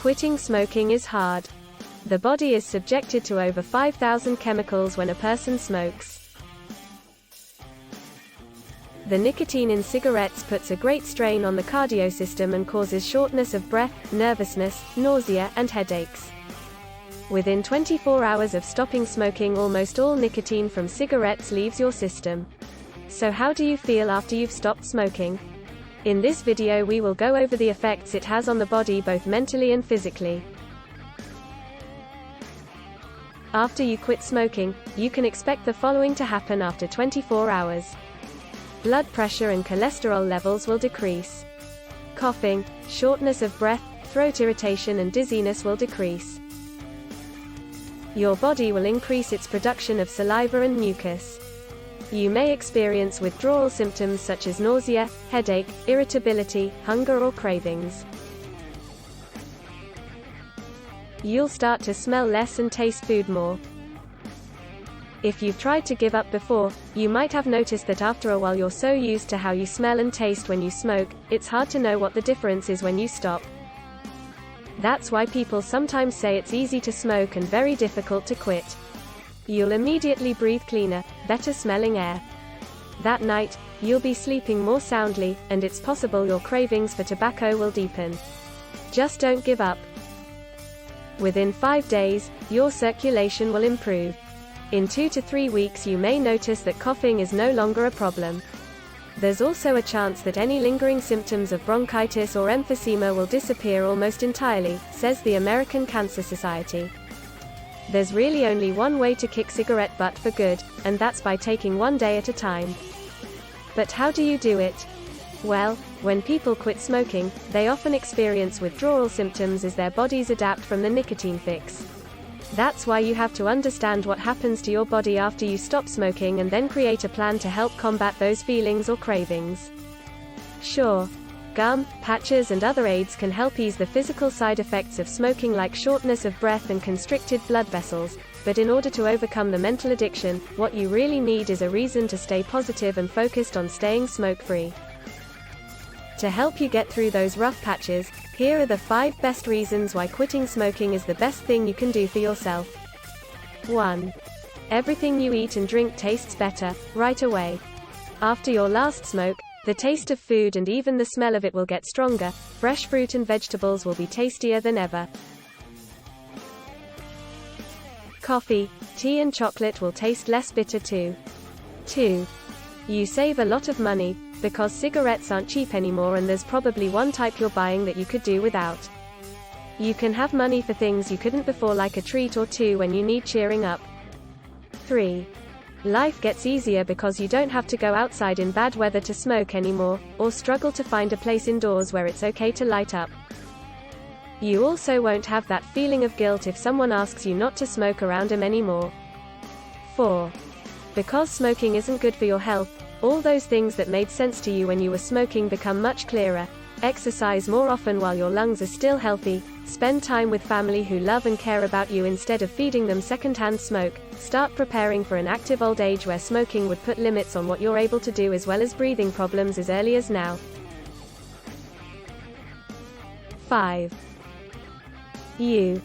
Quitting smoking is hard. The body is subjected to over 5,000 chemicals when a person smokes. The nicotine in cigarettes puts a great strain on the cardio system and causes shortness of breath, nervousness, nausea, and headaches. Within 24 hours of stopping smoking, almost all nicotine from cigarettes leaves your system. So how do you feel after you've stopped smoking? In this video we will go over the effects it has on the body both mentally and physically. After you quit smoking, you can expect the following to happen after 24 hours. Blood pressure and cholesterol levels will decrease. Coughing, shortness of breath, throat irritation and dizziness will decrease. Your body will increase its production of saliva and mucus. You may experience withdrawal symptoms such as nausea, headache, irritability, hunger or cravings. You'll start to smell less and taste food more. If you've tried to give up before, you might have noticed that after a while you're so used to how you smell and taste when you smoke, it's hard to know what the difference is when you stop. That's why people sometimes say it's easy to smoke and very difficult to quit. You'll immediately breathe cleaner, better smelling air. That night, you'll be sleeping more soundly, and it's possible your cravings for tobacco will deepen. Just don't give up. Within 5 days, your circulation will improve. In 2 to 3 weeks you may notice that coughing is no longer a problem. There's also a chance that any lingering symptoms of bronchitis or emphysema will disappear almost entirely, says the American Cancer Society. There's really only one way to kick cigarette butt for good, and that's by taking one day at a time. But how do you do it? Well, when people quit smoking, they often experience withdrawal symptoms as their bodies adapt from the nicotine fix. That's why you have to understand what happens to your body after you stop smoking and then create a plan to help combat those feelings or cravings. Sure, gum, patches and other aids can help ease the physical side effects of smoking like shortness of breath and constricted blood vessels, but in order to overcome the mental addiction, what you really need is a reason to stay positive and focused on staying smoke-free. To help you get through those rough patches, here are the 5 best reasons why quitting smoking is the best thing you can do for yourself. 1. Everything you eat and drink tastes better, right away. After your last smoke, the taste of food and even the smell of it will get stronger. Fresh fruit and vegetables will be tastier than ever. Coffee, tea and chocolate will taste less bitter too. 2. You save a lot of money, because cigarettes aren't cheap anymore and there's probably one type you're buying that you could do without. You can have money for things you couldn't before, like a treat or two when you need cheering up. 3. Life gets easier because you don't have to go outside in bad weather to smoke anymore, or struggle to find a place indoors where it's okay to light up. You also won't have that feeling of guilt if someone asks you not to smoke around them anymore. 4. Because smoking isn't good for your health, all those things that made sense to you when you were smoking become much clearer. Exercise more often while your lungs are still healthy. Spend time with family who love and care about you instead of feeding them secondhand smoke. Start preparing for an active old age where smoking would put limits on what you're able to do, as well as breathing problems as early as now. 5. You